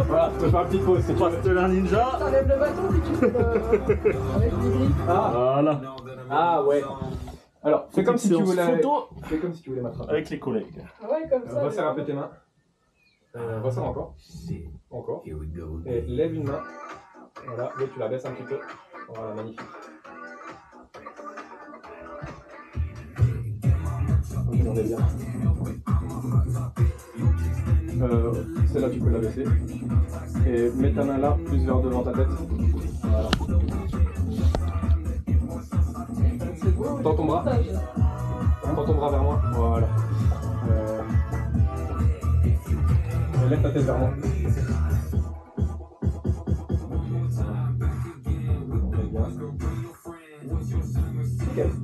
Voilà, je peux faire une petite pause. C'est pas un ninja. T'enlèves le bâton puis tu fais avec les grilles. Voilà. Ah ouais. Alors, fais comme si tu voulais. Photo Fais comme si tu voulais m'attraper. avec les collègues. Ouais, comme ça. Resserre un peu tes mains. Resserre encore. Encore. Et lève une main. Voilà, là tu la baisses un petit peu. Voilà, magnifique. Ok, on est bien. Celle-là, tu peux la baisser. Et mets ta main là, plus vers devant ta tête. Voilà. C'est beau. Tends ton bras. Tends ton bras vers moi. Voilà. Lève ta tête vers moi.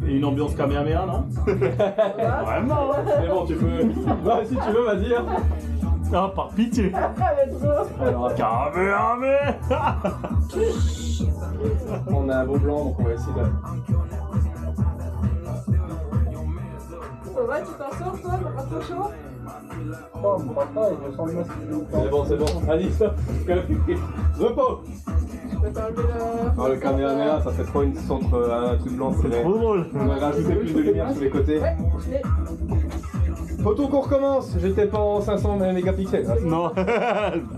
Et une ambiance Kamehameha, non? Vraiment, hein? Mais bon, tu peux. Bah, si tu veux, vas-y. Hein. Ah, par pitié. Alors, Kamehameha. on a un beau blanc, donc on va essayer de. Ça va, tu t'en sors toi? T'as pas trop chaud? Oh, mon papa, il me semble c'est bon, c'est bon. Vas-y, stop. Repos. Je peux t'enlever le... Alors, le Kamehameha, ça fait trop une centre, un truc blanc. C'est trop drôle. On va rajouter plus de lumière sur les côtés. Ouais, je l'ai. Photo qu'on recommence. J'étais pas en 500 mégapixels. Non.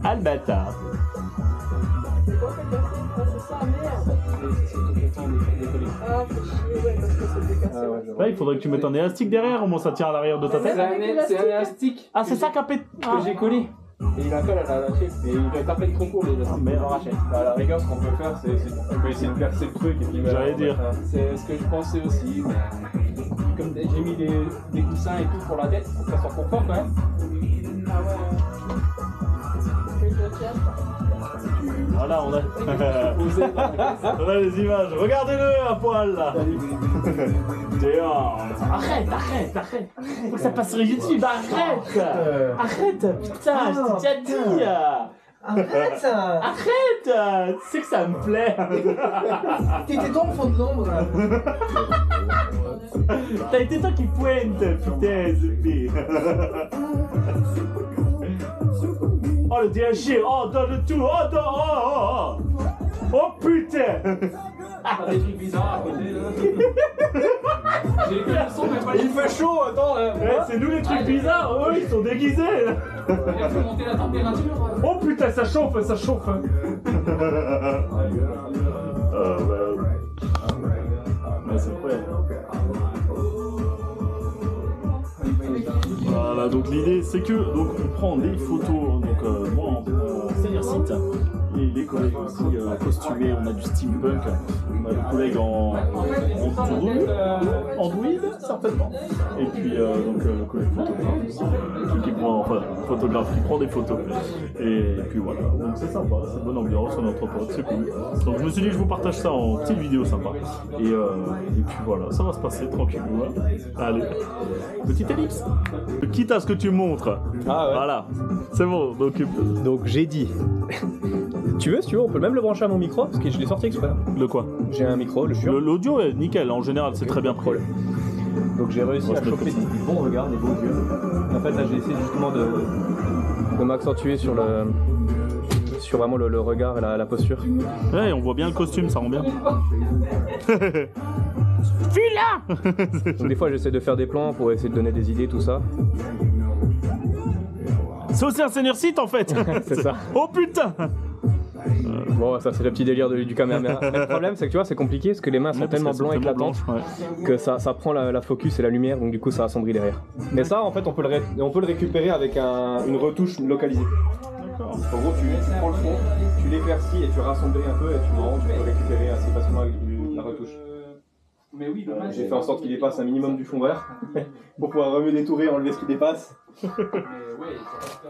Ah le bâtard. C'est quoi cette cassé? Ah, c'est ça, merde. Ah, fait chier, ouais, parce que c'est décassé. Ah ouais, Là, il faudrait que tu mettes un élastique derrière, au moins ça tient à l'arrière de ta tête. C'est un élastique Ah, c'est ça qu'a pété. que j'ai collé. Et il a colle à la lâcher. Et il doit taper le concours déjà. Mais on rachète. À la rigueur, ce qu'on peut faire, c'est on peut essayer de percer le truc et puis J'allais dire. C'est ce que je pensais aussi. Comme j'ai mis des coussins et tout pour la tête, pour que ça soit confort quand même. Ah ouais. Mais je le tiens. Voilà, on a... on a les images. Regardez-le à poil là. Dehors. Arrête. Faut que ça passe sur YouTube. Arrête, putain, je t'ai déjà dit. Arrête ça. Arrête. Tu sais que ça me plaît. T'étais ton fond de l'ombre là. T'as été toi qui pointe, putain, Zubi. Oh le DHG, oh donne le tout, oh putain. Des trucs bizarres à côté là. J'ai que le son, mais pas il fait chaud, attends. C'est nous les trucs bizarres, eux ils sont déguisés. Il faut monter la température. Oh putain, ça chauffe. Ah C'est vrai. Voilà, donc l'idée c'est que donc on prend des photos, donc moi en senior site et les collègues aussi costumés, on a du steampunk, on a des collègues en druide certainement, et puis donc le collègue photographe aussi, celui qui prend, enfin photographe qui prend des photos, et puis voilà, donc c'est sympa, c'est bonne ambiance, on est entre potes, c'est cool. Donc je me suis dit que je vous partage ça en petite vidéo sympa, et puis voilà, ça va se passer tranquillement. Hein. Allez, petite ellipse. Quitte à ce que tu montres. Ah ouais. Voilà, c'est bon. Donc j'ai dit. Tu veux, si tu veux, on peut même le brancher à mon micro, parce que je l'ai sorti exprès. Le quoi? J'ai un micro, le sûr. L'audio est nickel, en général, c'est très bien pris. Donc j'ai réussi à choper du bon regard, des beaux yeux. En fait, là, j'ai essayé justement de m'accentuer sur vraiment le regard et la posture. Ouais, on voit bien le costume, ça rend bien. Fila. Donc des fois, j'essaie de faire des plans pour essayer de donner des idées, tout ça. C'est aussi un senior site en fait. C'est ça. Oh putain. Bon, ça c'est le petit délire du Kamehameha. Mais le problème, c'est que tu vois, c'est compliqué parce que les mains sont tellement blancs éclatantes que ça prend la focus et la lumière, donc du coup ça assombrit derrière. Mais ça, en fait, on peut le récupérer avec une retouche localisée. D'accord. En gros, tu prends le fond, tu l'éclaircis et tu rassombris un peu et tu peux récupérer assez facilement avec la retouche. Mais oui, j'ai fait en sorte qu'il dépasse un minimum du fond vert pour pouvoir remuer des tourées et enlever ce qui dépasse.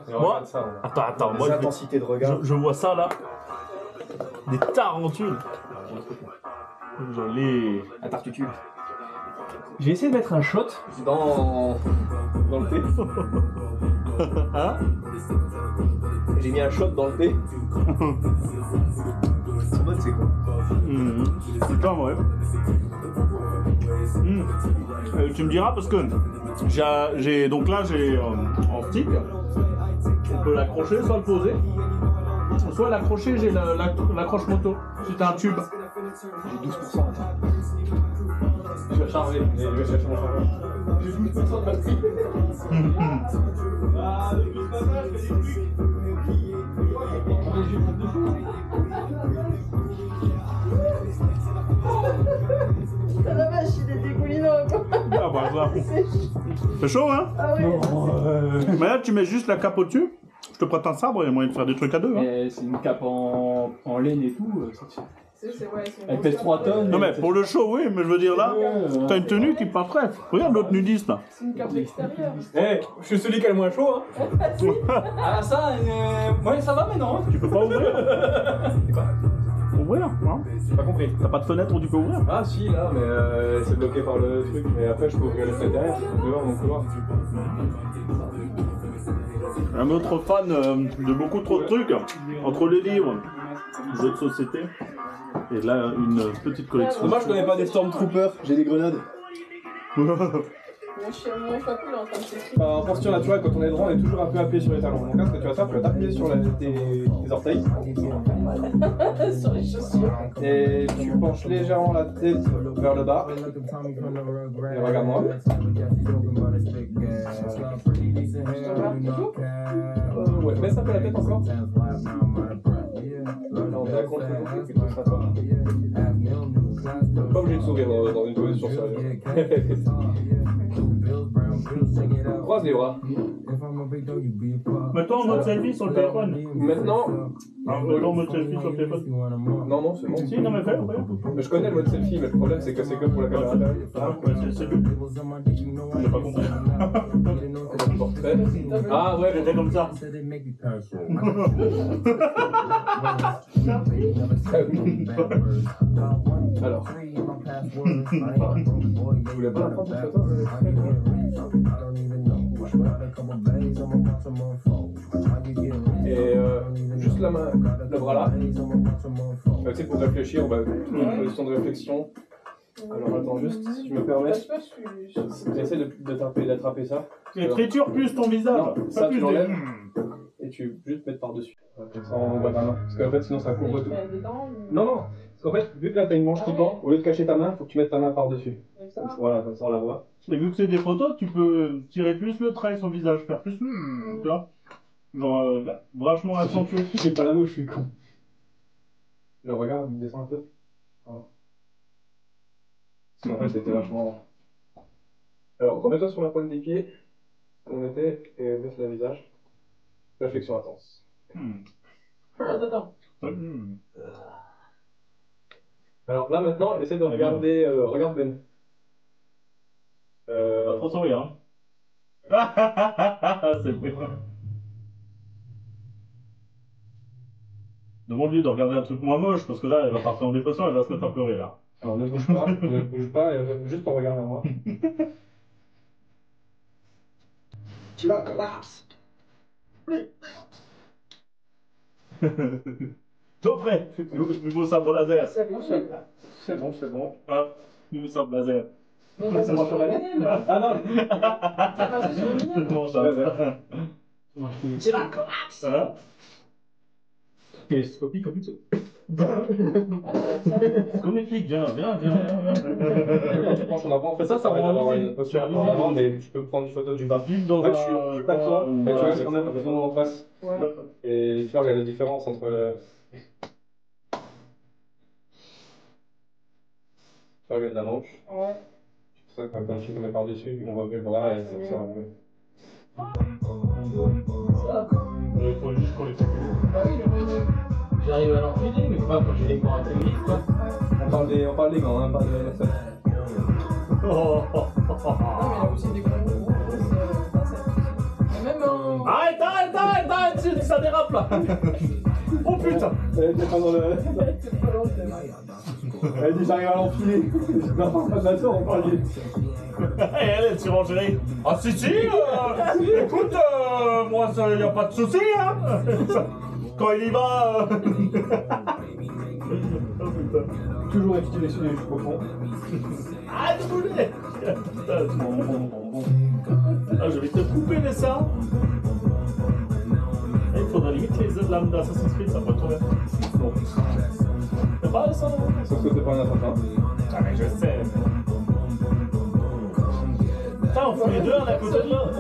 Moi, attends, moi intensité de regard. Je vois ça là. Des tarentules. Joli. Un tartucule. J'ai essayé de mettre un shot dans le thé. Hein? J'ai mis un shot dans le thé. C'est bon, c'est quoi? C'est pas vrai. Tu me diras parce que j'ai donc là j'ai en stick On peut l'accrocher, soit le poser. Soit l'accrocher, j'ai l'accroche moto. C'est un tube. J'ai 12%. Je vais charger, je vais chercher mon chargeur. J'ai 12% de batterie. Ah, le plus passage, je fais des trucs. Ah la vache, il est dégoulinant quoi. Ah bah ça. C'est chaud hein? Ah oui. Mais là tu mets juste la cape au-dessus. Je te prête un sabre, il y a moyen de faire des trucs à deux. Hein. C'est une cape en laine et tout. Elle pèse 3 tonnes. Non mais pour le show oui, mais je veux dire là, t'as une tenue qui passe prête. Regarde l'autre nudiste là. C'est une cape extérieure. Eh, je suis celui qui a le moins chaud, hein. Ah ça, ouais ça va maintenant. Tu peux pas ouvrir. Ouvrir hein? J'ai pas compris. T'as pas de fenêtre où tu peux ouvrir? Ah si, là, mais c'est bloqué par le truc. Mais après, je peux ouvrir les fenêtres derrière, dehors, donc couloir. Un autre fan de beaucoup trop de trucs, entre les livres, jeux de société, et là une petite collection. Dommage, je connais pas des Stormtroopers, j'ai des grenades. Mon chapeau il est en train de s'écrire. En posture naturelle, quand on est droit, on est toujours un peu appuyé sur les talons. Donc là, ce que tu vas faire, tu vas t'appuyer sur tes orteils. Sur les chaussures. Et tu penches légèrement la tête vers le bas. Et regarde-moi. Ouais, baisse un peu la tête encore. Là, on est à contre le truc, ça va. Pas obligé de sourire dans une position sérieuse. Croise les bras. Maintenant en mode selfie sur le téléphone. Maintenant. En mode selfie sur le téléphone. Non, non, c'est bon. Si, non mais fais. Mais je connais le mode selfie, mais le problème c'est que c'est que pour la caméra intérieure. Ah, ouais, c'est lui. J'ai pas compris. Portrait. Ah ouais, J'étais comme ça. Alors. Vous voulez pas la prendre cette photo? Et juste la main, le bras là. Tu sais, pour réfléchir, on va une position de réflexion. Alors attends juste, si tu me permets, j'essaie d'attraper ça. Et triture plus ton visage. Non, ça tu l'enlèves et tu juste mettre par-dessus. Comme ça on voit ta main. Parce qu'en fait sinon ça couvre tout. Non, non, parce qu'en fait, vu que là t'as une manche tout le temps, au lieu de cacher ta main, faut que tu mettes ta main par-dessus. Voilà, comme ça on la voit. Et vu que c'est des photos, tu peux tirer plus le trait sur le visage, faire plus. Tu vois? Genre, vachement accentué. J'ai pas la mouche, je suis con. Je regarde, il descend un peu. Voilà. Sinon, en fait, c'était vachement. Alors, remets-toi sur la pointe des pieds, comme on était, et baisse le visage. Réflexion intense. Attends. Alors là, maintenant, essaie de regarder. Regarde Ben. Pas trop sourire, hein. C'est vrai. Demande-lui de regarder un truc moins moche, parce que là, elle va partir en dépression, elle va se mettre à pleurer, là. Alors, ne bouge pas, juste en regardant moi. Tu vas collapse. Tout prêt. Nouveau sabre laser. C'est bon, C'est bon. Hein? Nouveau sabre laser. Non, mais ça va sur la ligne. Ah non. Ça va sur la ligne. Bon, ça va. Tu vas collapse. Hein? Et c'est copie comme tout. Comme les flics, viens. On avance, fait ça permet d'avoir une posture un peu en avant, mais tu peux prendre une photo du bas. Dans Ouais, je suis pas toi, mais tu vois, c'est quand même la en face. Ouais. Et tu vois, regarde la différence entre le. Tu regardes la manche. Ouais. C'est ça, quand tu te mets par-dessus, on voit le bras et ça sort un peu. Il faut juste qu'on les fait. Bah oui, J'arrive à l'enfiler, mais pas quand j'ai les gants à tenir, quoi. On parle des gants, hein, pas de LSF. Oh. non, mais il a aussi des gros pincettes. Et même en. Arrête, ça dérape là. Oh putain. Elle était pas dans le. C'est pas long, Elle dit j'arrive à l'enfiler. Non, pas de la tour, on parle du. Et elle est surenchérée. Ah si, écoute, moi ça y a pas de souci, hein. Quand il y va. Oh putain. Toujours éviter les sujets profonds. Ah, de bouger. Ah, je vais te couper les seins. l'Assassin's Creed, ça pourrait être trop bien. Bon. C'est pas ça, non? Sauf que t'es pas un attentat. Ah, mais je sais. Putain, on fait les deux un à côté de l'autre.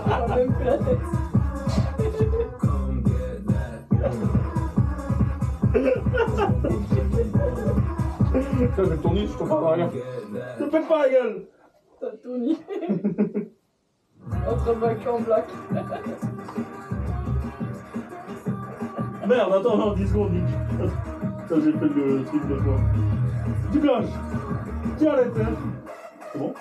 On a même plus la tête. Ça, je vais tourner, je comprends pas rien. Ne pète pas la gueule. T'as tout nié. Entre Bac en black. Merde, attends, non, 10 secondes, Nick. Ça, j'ai fait le truc de fois. Du gage. Tiens, la tête. C'est bon?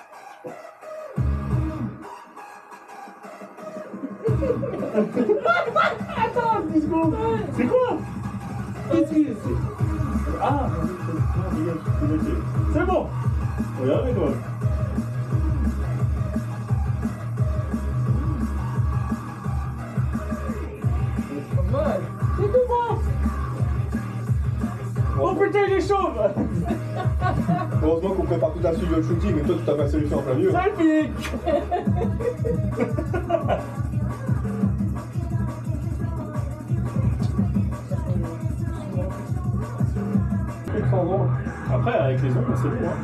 Attends, 10 secondes. C'est quoi? Qu'est-ce que c'est? Ah, c'est bon. Regardez quoi. Pas mal. C'est tout bon. Oh putain, il est chauve. Heureusement qu'on prépare tout un studio de shooting, mais toi tu tapes la solution en plein milieu. Ça pique. Après, avec les ongles, c'est bon, hein.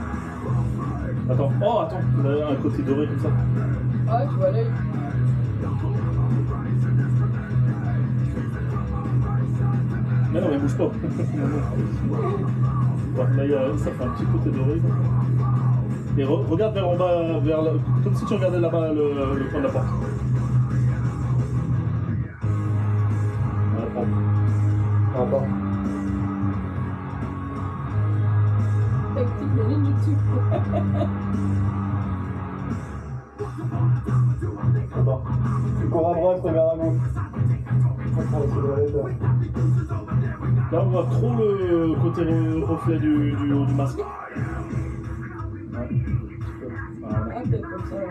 Attends, oh, attends, il a un côté doré comme ça. Ah, tu vois l'œil. Mais non, mais bouge pas. Là, ça fait un petit côté doré. Et regarde vers en bas, comme si tu regardais là-bas le coin de la porte. Attends. Tactique de ninjutsu. Attends. Tu cours à droite, regarde à gauche. Là, on voit trop le côté reflet du haut du masque. Ouais. Voilà. Ah, peut-être comme ça, ouais.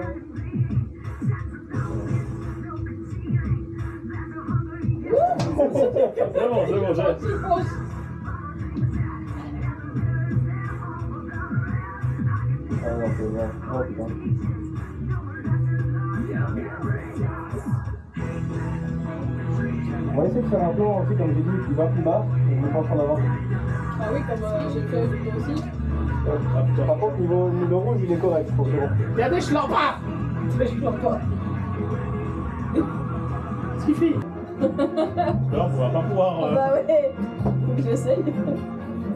C'est bon, j'arrête. Petit pouce. Ah non, c'est bien. Oh putain. On va essayer de faire un plan aussi, comme j'ai dit, qui va plus bas, et je me penche en avant. Ah oui, comme j'ai fait avec toi aussi. Par contre, niveau rouge, il est correct, je pense que c'est bon. Il y a des schlampas. Mais je pleure pas. Ce qu'il fait. Là, on va pas pouvoir. Bah ouais. Faut que j'essaye.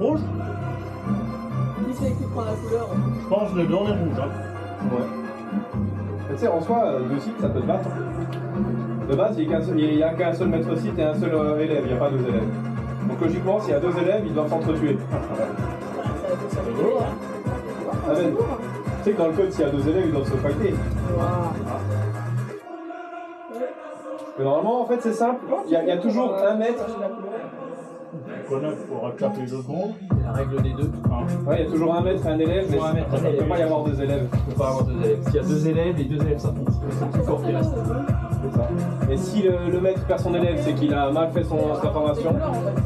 Rouge. Qui c'est qui prend la couleur? Je pense le blanc et le rouge. Hein. Ouais. Mais tu sais, en soi, deux sites, ça peut te battre. De base, il n'y a qu'un seul maître site et un seul élève, il n'y a pas deux élèves. Donc logiquement, s'il y a deux élèves, ils doivent s'entretuer. Ça rigole, hein. Ah ben, tu sais que dans le code, s'il y a deux élèves, ils doivent se fighter. Mais normalement, en fait, c'est simple. Il y a toujours un maître. Connard pour rattraper les deux secondes. La règle des deux. Ouais, il y a toujours un maître et un élève, mais Toujours un maître et un il ne élève. peut pas y avoir deux élèves. Il ne peut pas avoir deux élèves. S'il y a deux élèves, les deux élèves s'affrontent. C'est plus fort qui reste. C'est ça. Et si le maître perd son élève, c'est qu'il a mal fait sa formation.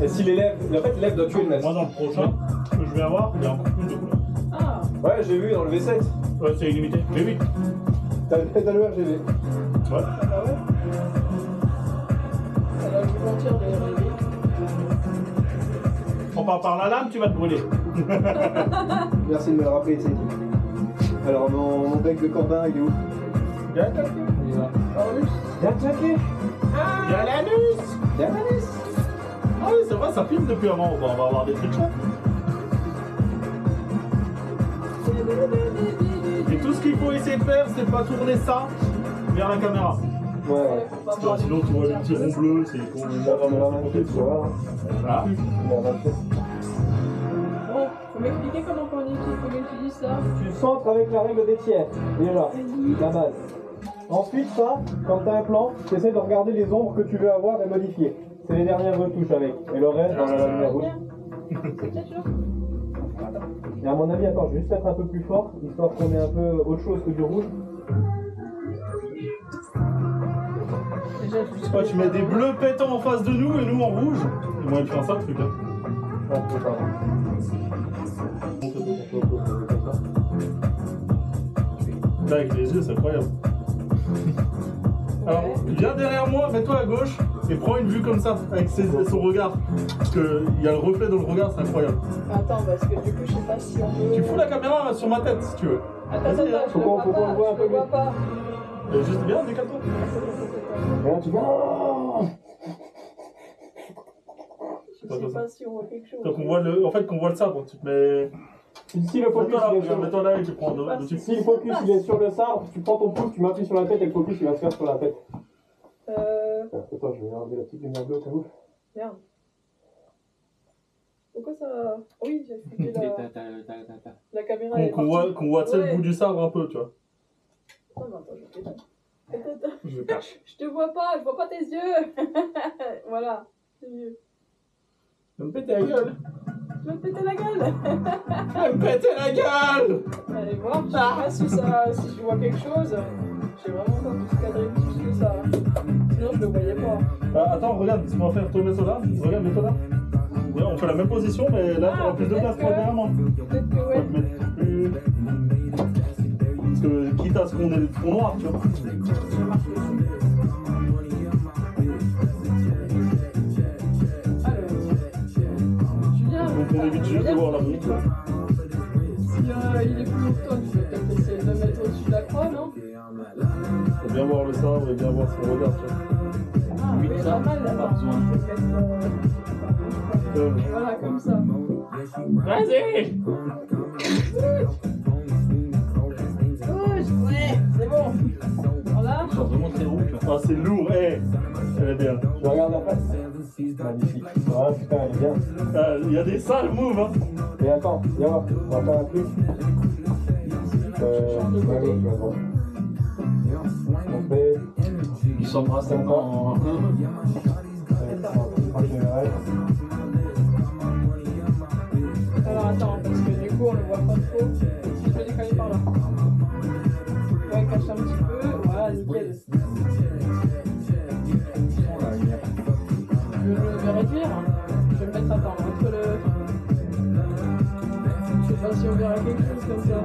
Et si l'élève, en fait, l'élève doit tuer le maître. Moi, dans le prochain que je vais avoir, il y a encore plus de couleurs. Ah, Ouais, j'ai vu dans le V7. Ouais, c'est illimité. Mais oui. T'as le RGB. Ouais. bah ouais. Elle a vu mentir les rêves. On part par la lame, tu vas te brûler. Merci de me le rappeler, tu sais. Alors, mon bec de Corbin, il est où? Il y a attaqué. Il est là. Ah oui. Il a attaqué. Il y a l'anus. Il y a l'anus. Ah oui, c'est vrai, ça filme depuis avant. Bon, on va avoir des trucs chouettes. Et tout ce qu'il faut essayer de faire, c'est pas tourner ça vers la caméra. Ouais, ouais. Faut pas Parce voir que sinon, tu vois le petit rond bleu, c'est con. On va me la main dessus, tu vois. Voilà. Il a avanché. Bon, faut m'expliquer comment on utilise ça. Tu centres avec la règle des tiers, déjà, la base. Ensuite, ça, quand tu as un plan, tu essaies de regarder les ombres que tu veux avoir et modifier. C'est les dernières retouches avec. Et le reste, dans la lumière rouge. Et à mon avis, attends, je vais juste être un peu plus fort, histoire qu'on ait un peu autre chose que du rouge. Ouais, tu mets des bleus pétants en face de nous et nous en rouge. Et moi, je fais ça le truc. Hein. Ah, c'est pas Là, avec les yeux, c'est incroyable. Alors, Viens derrière moi, mets-toi à gauche et prends une vue comme ça avec son regard. Parce qu'il y a le reflet dans le regard, c'est incroyable. Attends, parce que du coup, je sais pas si on peut. Tu fous la caméra sur ma tête si tu veux. Attends, je Faut qu'on voit un peu le vois pas. Juste bien, décale-toi. Regarde, tu vois. Je sais pas si on voit quelque chose. Donc on voit le, en fait qu'on voit le sabre, tu te mets... Si le focus il est sur Mets-toi là et tu prends dessus. Si le focus il est sur le sabre, tu prends ton pouce, tu m'appuies sur la tête et le focus il va se faire sur la tête. Attends, je vais enlever la petite lumière bleue au cas où. Merde. Pourquoi ça. Oui, j'ai foutu la caméra. Qu'on voit le bout du sabre un peu, tu vois. Attends, je fais là. Attends. Je le cache. Je te vois pas, je vois pas tes yeux. Voilà, c'est mieux. Je vais me péter la gueule. Je vais me péter la gueule. Je vais me péter la gueule. Allez voir, je sais pas si je vois quelque chose. J'ai vraiment pas tout cadré plus que ça. Sinon, je le voyais pas. Attends, regarde, ce qu'on va faire, toi mets-toi là. Regarde, mets-toi là. On fait la même position, mais là, tu auras plus de place pour être derrière moi. Peut-être que ouais. Parce que quitte à ce qu'on ait le front noir, tu vois. Donc on évite juste de voir la montre. Si il est plus haut que toi, tu peux peut-être essayer de le mettre au-dessus de la croix, non? Faut bien voir le sabre et bien voir son regard, tu vois. Ah oui, pas mal là. Pas besoin. Voilà, comme ça. Vas-y. Ouais, c'est bon. Voilà. Ah, c'est lourd, elle est bien. Je regarde la face. Magnifique. Ah putain, elle est bien. Il y a des sales moves, hein. Mais attends, viens voir, on va faire un truc. On fait. Ils s'embrassent tellement. Alors attends, parce que du coup on le voit pas trop. Je peux décaler par là. Ouais, cache un petit peu. Voilà, nickel. Je vais réduire. Je vais le mettre attends, entre le. Je sais pas si on verra quelque chose comme ça.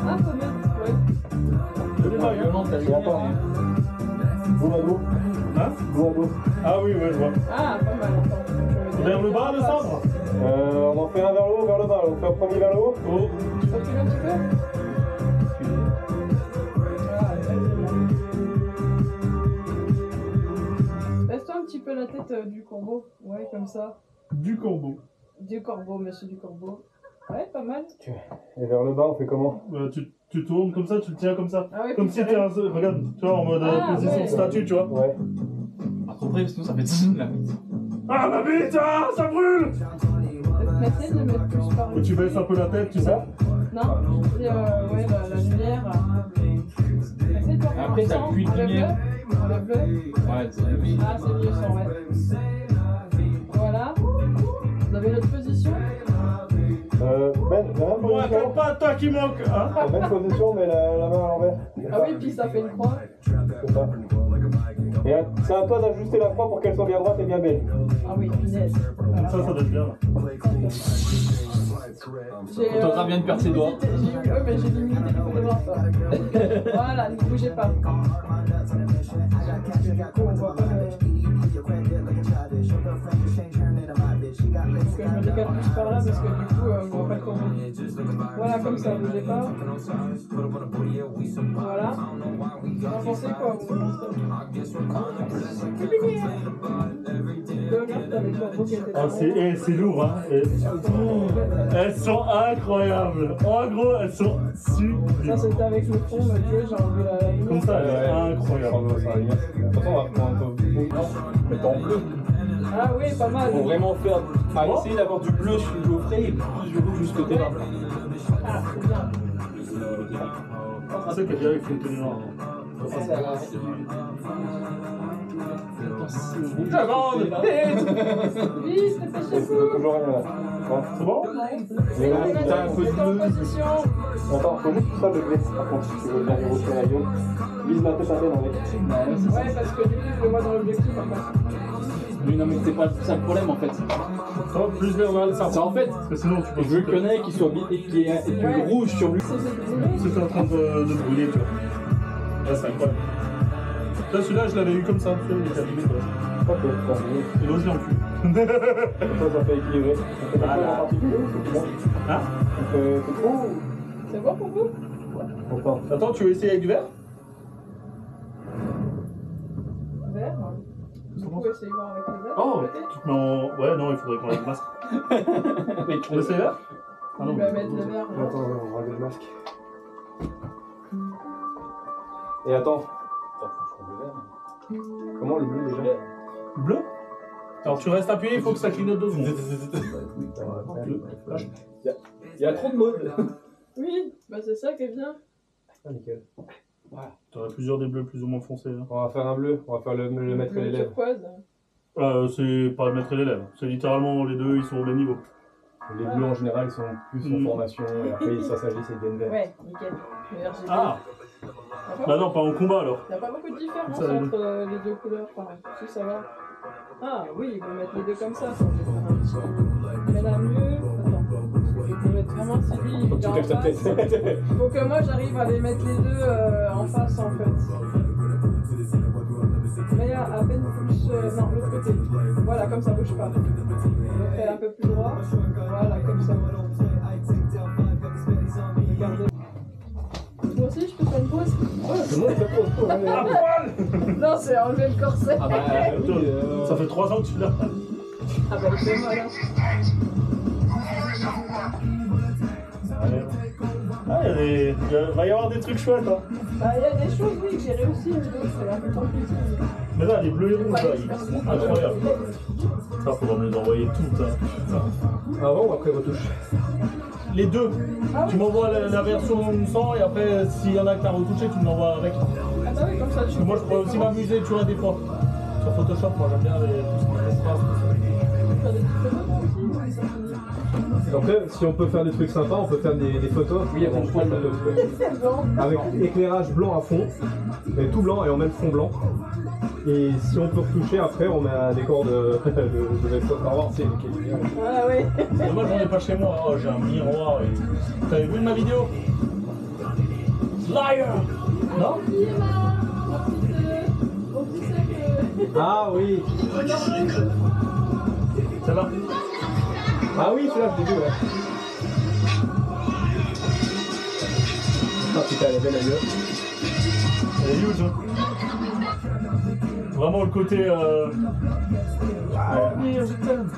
Ah, quand même, ouais. C'est pas violent, t'as Et attends. Dos à dos. Hein? Dos à dos. Ah oui, ouais, je vois. Ah, pas mal, attends. Vers le bas, le sabre? On en fait un vers le haut, vers le bas. On fait un premier vers le haut. Oh. Tu peux reculer un petit peu? Laisse-toi un petit peu la tête du corbeau. Ouais, comme ça. Du corbeau. Du corbeau, monsieur du corbeau. Ouais, pas mal. Et vers le bas, on fait comment? Tu tournes comme ça, tu le tiens comme ça. Ah ouais, Comme si t'es un... Regarde, tu vois, en mode position de statue, tu vois. Ouais. Après, parce que sinon ça fait tzzz là. Ah, ma bite, ah, ça brûle! Essaye de le mettre plus par Et tu baisses un peu la tête, tu sais? Non, ouais, la lumière. Essaye de voir Après, t'as plus de lumière. Enlève-le. Ouais, c'est mieux. Ah, c'est mieux ça, ouais. Voilà. Vous avez l'autre position? Ben, la même Bon, attends position. pas, toi qui manque, hein? La même position, mais la main à l'envers. Ah oui, puis ça fait une croix. C'est ça. Et c'est à toi d'ajuster la croix pour qu'elle soit bien droite et bien belle. Ah oui, punaise. Comme ça doit être bien, là. T'auras bien de perdre ses doigts. Ouais, mais j'ai limité les photographes. Voilà, ne bougez pas. Parce que du coup, on voit pas le... Donc je me décale plus par là parce que du coup, on voit pas le corbeau. Voilà, comme ça, bougez pas. Voilà. Vous en pensez quoi, vous? Ah, c'est lourd, hein. Elles sont incroyables. En gros, elles sont Ça, sublimes. c'était avec le fond, mais tu vois, j'ai enlevé la lumière. Comme ça, elles sont incroyables. De toute façon, on va prendre un peu. Mettre en bleu. Ah oui, pas mal. Pour vraiment faire. Essayer d'avoir du bleu sur le frais et plus du rouge juste côté là. Ah, c'est bien. C'est ça que j'ai avec une tenue noire. Vite, dépêchez-vous. Toujours rien là. C'est bon? T'as un peu de en position. Attends, faut juste ça le blesse par contre si tu veux bien dérocher la gueule. Vise la tête à peine en fait. Ouais, parce que du coup, je le vois dans l'objectif en fait. Mais non, mais c'est pas ça le problème en fait. Ça va plus vers le sabre. C'est en fait, Parce que sinon, tu peux. je le connais qu'il soit bien et qu'il y ait du rouge sur lui. C'est en train de brûler, tu vois. Là, c'est incroyable. Là, celui-là, je l'avais eu comme ça. Il était abîmé. Ok, bon. Et l'autre, je l'ai en cul. Ça fait équilibrer. Ça fait en particulier ou c'est bon? Hein? C'est bon ou... C'est bon pour vous? Pourtant. Attends, tu veux essayer avec du verre? Vert. Vous pouvez essayer de voir avec le vert. Oh! Non, ouais, non, il faudrait qu'on ait le masque. On essaie là? Ah non. Il va mettre le vert. Attends, on va enlever le masque. Et attends. Comment le bleu déjà? Bleu? Alors tu restes appuyé, il faut que ça clignote 2 secondes. Il y a trop de modes. Oui, bah c'est ça qui est bien. Ah, nickel. T'aurais plusieurs des bleus plus ou moins foncés. Hein. On va faire un bleu, on va faire le mettre et les lèvres. Turquoise. C'est pas le maître et les lèvres, c'est littéralement les deux, ils sont au même niveau. Les bleus en général ils sont plus en formation et après ça s'agit c'est des verts. Ouais, nickel. RGB. Ah! Bah non, pas en combat alors. Il n'y a pas beaucoup de différence Ça, entre les deux couleurs, pareil. Si ça va. Ah oui, ils vont mettre les deux comme ça. Je vais faire un petit. Mais là mieux. Attends. Il faut mettre vraiment celui il est en face. Faut que moi j'arrive à les mettre les deux en face en fait. Mais à peine plus. Non, l'autre côté. Voilà, comme ça bouge pas. Donc elle est un peu plus droit. Voilà, comme ça. Regardez. Moi aussi, je peux faire une pause? C'est bon, ça pose. Non, c'est enlever le corset. Ah bah oui, Ça fait 3 ans que tu l'as. Ah bah, c'est moi là. Ah, il va y avoir des trucs chouettes. Hein. Bah, il y a des choses, oui, que j'ai réussi, mais d'autres, c'est un peu compliqué. Mais là, les bleus et rouges, là, ils sont incroyables. Ça, faudra me les envoyer toutes. Hein. Avant ou après retouche? Les deux. Ah, Tu oui. m'envoies la version sans et après, s'il y en a que t'as retouché, tu me l'envoies avec. Ah bah oui, comme ça, Parce que moi, je pourrais aussi m'amuser, tu vois, des fois. Sur Photoshop, moi, j'aime bien tout ce qui est espace. faire des petites photos moi aussi, ça finit. Après, si on peut faire des trucs sympas, on peut faire des photos. Oui, avec C'est bon. avec éclairage blanc à fond, mais tout blanc et on met le fond blanc. Et si on peut retoucher, après on met un décor de vaisseau Star Wars, c'est nickel. Ah oui. C'est dommage, j'en ai pas chez moi. Oh, j'ai un miroir. Et... T'avais vu ma vidéo? Liar! Non? Ah oui. Celle-là? Ah oui, celui-là, je l'ai vu, ouais. Ah putain, elle est belle, elle. Elle est huge, hein. Vraiment le côté... Ah, oui, je t'aime.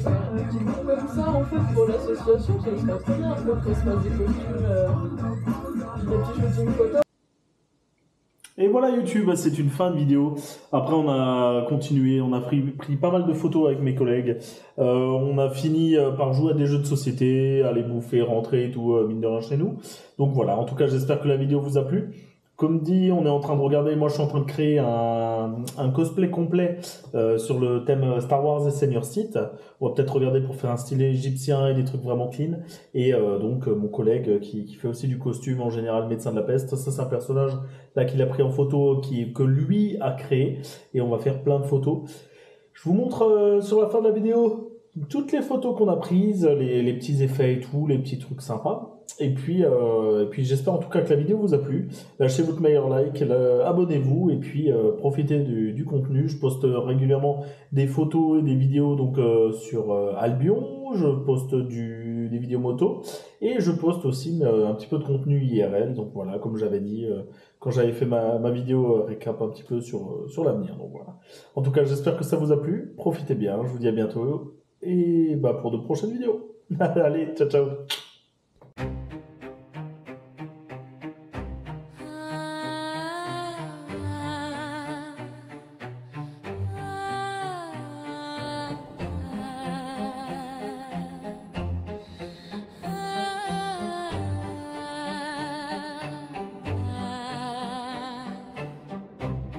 Un petit coup comme ça, en fait, pour l'association, ça serait très bien, en fait, qu'on se fasse des costumes, des petits shootings photos. Et voilà YouTube, c'est une fin de vidéo. Après on a continué, on a pris pas mal de photos avec mes collègues. On a fini par jouer à des jeux de société, aller bouffer, rentrer et tout, mine de rien chez nous. Donc voilà, en tout cas j'espère que la vidéo vous a plu. Comme dit, on est en train de regarder, moi je suis en train de créer un cosplay complet sur le thème Star Wars et Seigneur Sith. On va peut-être regarder pour faire un style égyptien et des trucs vraiment clean. Et donc mon collègue qui fait aussi du costume, en général médecin de la peste, ça c'est un personnage là qu'il a pris en photo, que lui a créé. Et on va faire plein de photos. Je vous montre sur la fin de la vidéo toutes les photos qu'on a prises, les petits effets et tout, les petits trucs sympas. Et puis j'espère en tout cas que la vidéo vous a plu. Lâchez votre meilleur like, abonnez-vous et puis profitez du contenu. Je poste régulièrement des photos et des vidéos donc sur Albion. Je poste des vidéos moto et je poste aussi un petit peu de contenu IRL. Donc voilà, comme j'avais dit quand j'avais fait ma vidéo récap un petit peu sur l'avenir. Donc voilà. En tout cas, j'espère que ça vous a plu. Profitez bien. Je vous dis à bientôt et pour de prochaines vidéos. Allez, ciao ciao.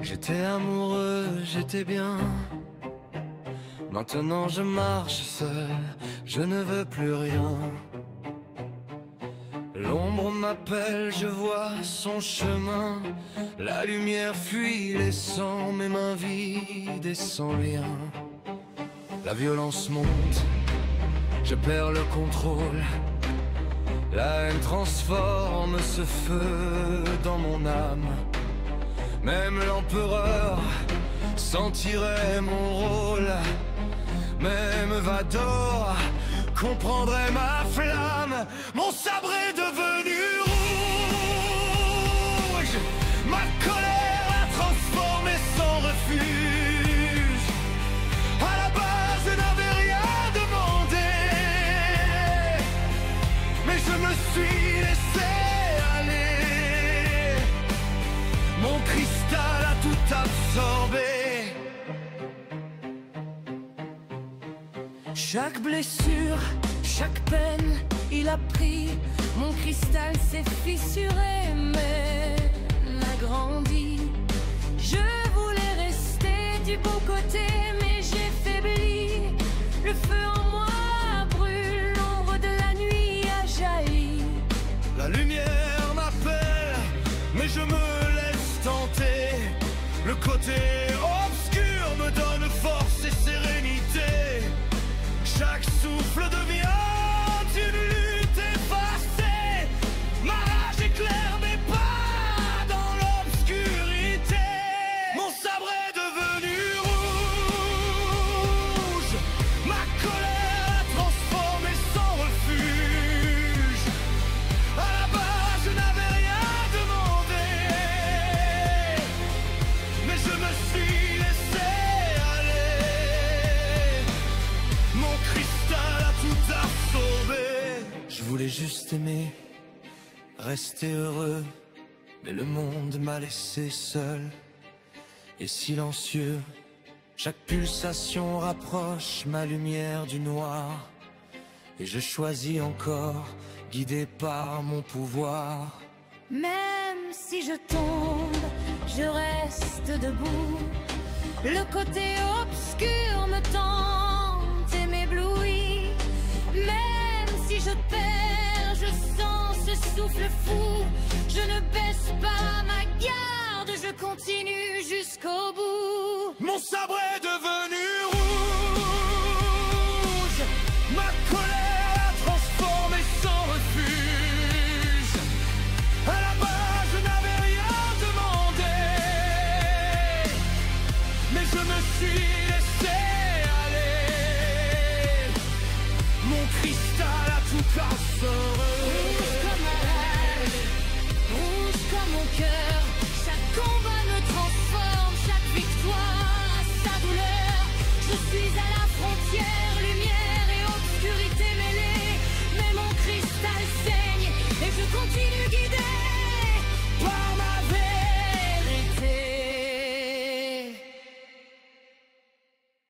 J'étais amoureux, j'étais bien. Maintenant je marche seul, je ne veux plus rien. L'ombre m'appelle, je vois son chemin. La lumière fuit, laissant mes mains vides et sans lien. La violence monte, je perds le contrôle. La haine transforme ce feu dans mon âme. Même l'empereur sentirait mon rôle. Même Vador comprendrait ma flamme. Mon sabre est devenu rouge. Ma colère a transformé son refuge. À la base, je n'avais rien demandé, mais je me suis laissé aller. Mon cristal a tout absorbé. Chaque blessure, chaque peine, il a pris. Mon cristal s'est fissuré, mais n'a grandi. Je voulais rester du bon côté, mais j'ai faibli. Le feu en moi brûle, l'ombre de la nuit a jailli. La lumière m'appelle, mais je me laisse tenter. Le côté obscur me donne force et sérénité. Chaque souffle devient une lutte effacée. Ma rage éclaire mes pas dans l'obscurité. Mon sabre est devenu rouge. Ma colère a transformé son refuge. À la base, je n'avais rien demandé, mais je me suis laissé aller. Mon cristal a tout absorbé. Je voulais juste aimer, rester heureux, mais le monde m'a laissé seul et silencieux. Chaque pulsation rapproche ma lumière du noir, et je choisis encore, guidé par mon pouvoir. Même si je tombe, je reste debout. Le côté obscur me tente et m'éblouit. Même si je perds, je sens ce souffle fou. Je ne baisse pas ma garde, je continue jusqu'au bout. Mon sabre est devenu rouge. Ma colère a transformé son refuge. À la base, je n'avais rien demandé, mais je me suis laissé aller. Mon cristal a tout absorbé. Rouge comme ma rage, rouge comme mon cœur. Chaque combat